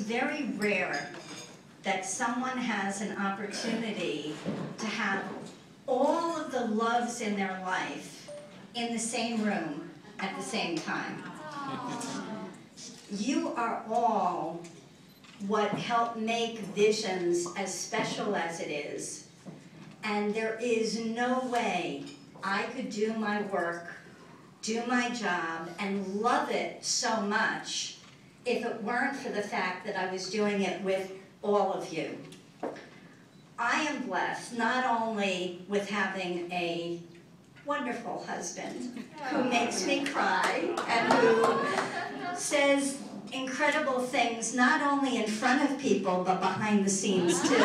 very rare that someone has an opportunity to have all of the loves in their life in the same room at the same time. You are all what helped make Visions as special as it is. And there is no way I could do my work, do my job, and love it so much if it weren't for the fact that I was doing it with all of you. I am blessed not only with having a wonderful husband who makes me cry and who says incredible things not only in front of people but behind the scenes too.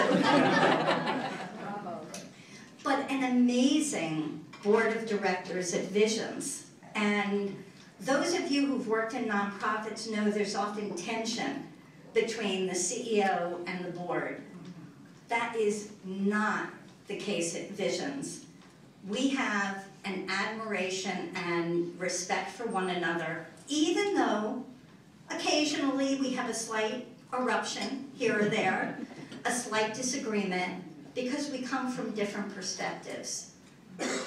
But an amazing board of directors at Visions. And those of you who've worked in nonprofits know there's often tension between the CEO and the board. That is not the case at Visions. We have an admiration and respect for one another, even though occasionally we have a slight eruption here or there, a slight disagreement, because we come from different perspectives.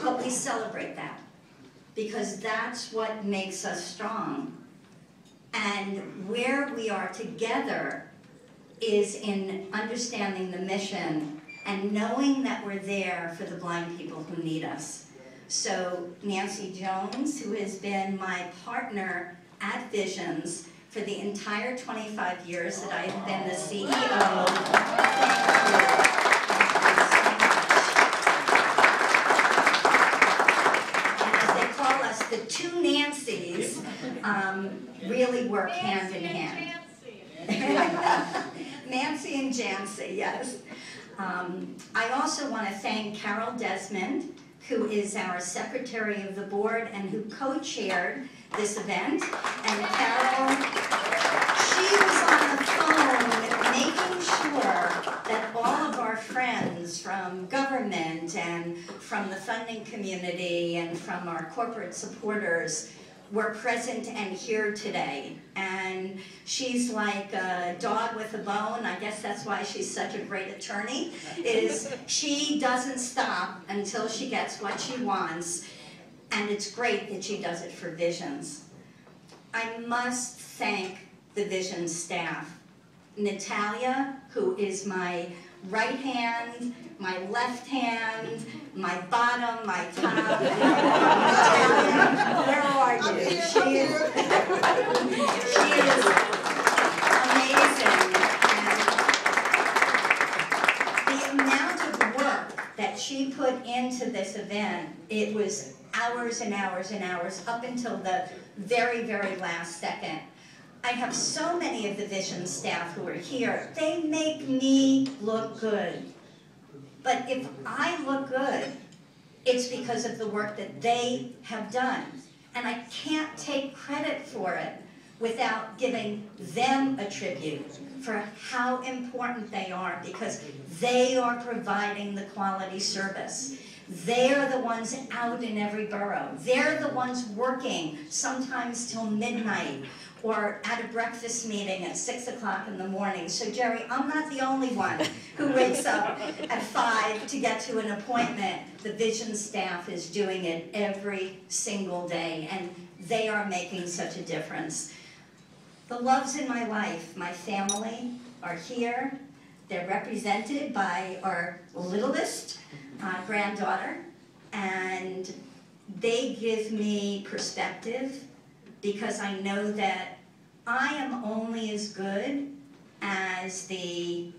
But we celebrate that, because that's what makes us strong. And where we are together is in understanding the mission and knowing that we're there for the blind people who need us. So Nancy Jones, who has been my partner at Visions for the entire 25 years that I've been the CEO, and as they call us, the two Nancys really work hand in hand. Nancy and Jancy, yes. I also want to thank Carol Desmond, who is our secretary of the board and who co-chaired this event. And Carol, she was on the phone making sure that all of our friends from government and from the funding community and from our corporate supporters were present and here today. And she's like a dog with a bone. I guess that's why she's such a great attorney, is she doesn't stop until she gets what she wants. And it's great that she does it for Visions. I must thank the Visions staff. Natalia, who is my right hand, my left hand, my bottom, my top. Natalia, where are you? She is amazing. And the amount of work that she put into this event, it was hours and hours and hours up until the very, very last second. I have so many of the Vision staff who are here. They make me look good. But if I look good, it's because of the work that they have done. And I can't take credit for it without giving them a tribute for how important they are, because they are providing the quality service. They're the ones out in every borough. They're the ones working sometimes till midnight or at a breakfast meeting at 6 o'clock in the morning. So Jerry, I'm not the only one who wakes up at 5 to get to an appointment. The Vision staff is doing it every single day, and they are making such a difference. The loves in my life, my family, are here. They're represented by our littlest granddaughter, and they give me perspective, because I know that I am only as good as the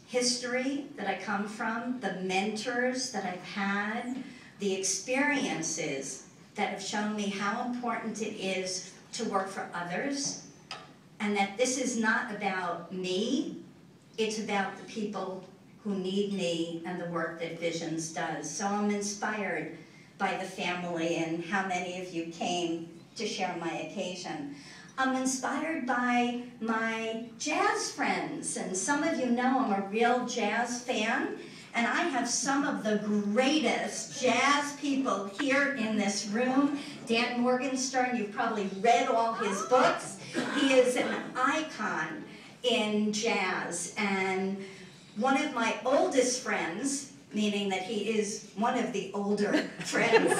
history that I come from, the mentors that I've had, the experiences that have shown me how important it is to work for others, and that this is not about me, it's about the people who need me and the work that Visions does. So I'm inspired by the family and how many of you came to share my occasion. I'm inspired by my jazz friends, and some of you know I'm a real jazz fan, and I have some of the greatest jazz people here in this room. Dan Morgenstern, you've probably read all his books. He is an icon. in jazz. And one of my oldest friends, meaning that he is one of the older friends,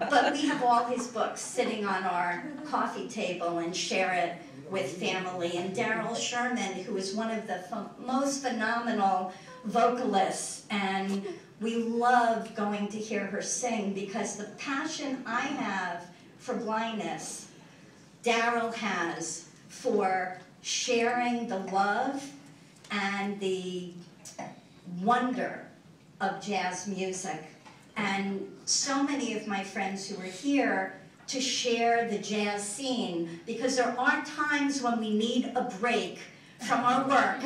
but we have all his books sitting on our coffee table and share it with family. And Daryl Sherman, who is one of the most phenomenal vocalists, and we love going to hear her sing because the passion I have for blindness, Daryl has for sharing the love and the wonder of jazz music. And so many of my friends who are here to share the jazz scene, because there are times when we need a break from our work,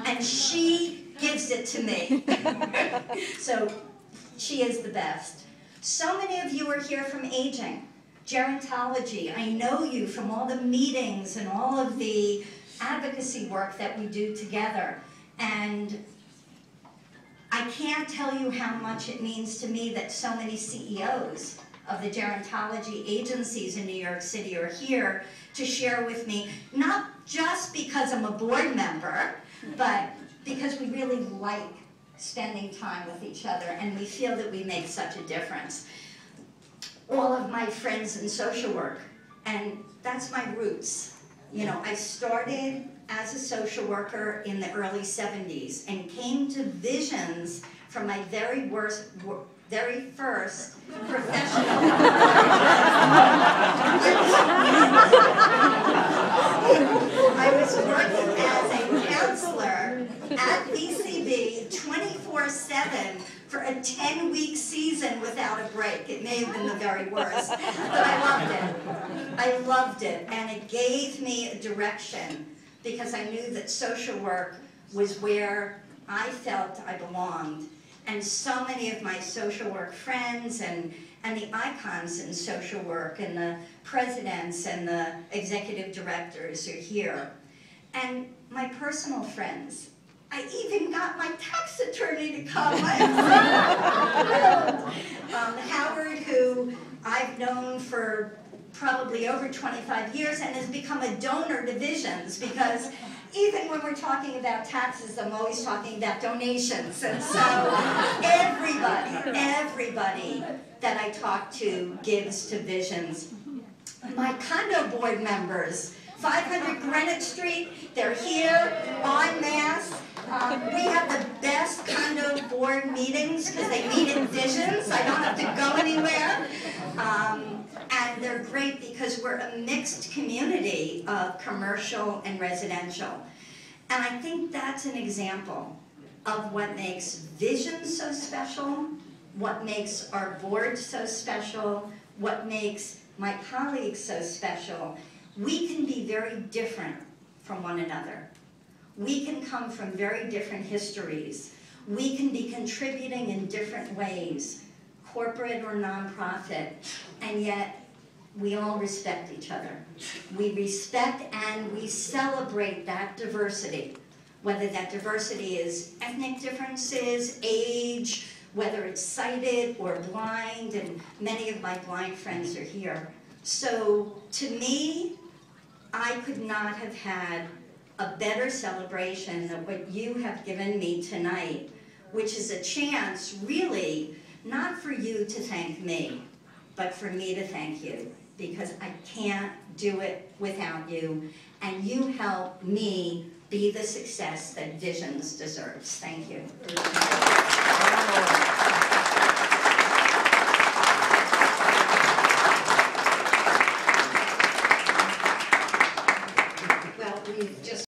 and she gives it to me. So she is the best. So many of you are here from Aging, Gerontology. I know you from all the meetings and all of the advocacy work that we do together. And I can't tell you how much it means to me that so many CEOs of the gerontology agencies in New York City are here to share with me, not just because I'm a board member, but because we really like spending time with each other and we feel that we make such a difference. All of my friends in social work, and that's my roots. You know, I started as a social worker in the early 70s and came to Visions from my very first professional. I was working as a counselor at BCB 24/7 for a 10-week season without a break. It may have been the very worst, but I loved it. I loved it, and it gave me a direction because I knew that social work was where I felt I belonged. And so many of my social work friends and the icons in social work and the presidents and the executive directors are here. And my personal friends. I even got my tax attorney to come. Howard, who I've known for probably over 25 years and has become a donor to Visions, because even when we're talking about taxes, I'm always talking about donations. And so everybody that I talk to gives to Visions. My condo board members, 500 Greenwich Street, they're here en masse. We have the best condo board meetings because they meet in Visions. I don't have to go anywhere. And they're great because we're a mixed community of commercial and residential. And I think that's an example of what makes Visions so special, what makes our board so special, what makes my colleagues so special. We can be very different from one another. We can come from very different histories. We can be contributing in different ways, corporate or nonprofit, and yet we all respect each other. We respect and we celebrate that diversity, whether that diversity is ethnic differences, age, whether it's sighted or blind, and many of my blind friends are here. So to me, I could not have had a better celebration than what you have given me tonight, which is a chance, really, not for you to thank me, but for me to thank you, because I can't do it without you, and you help me be the success that Visions deserves. Thank you.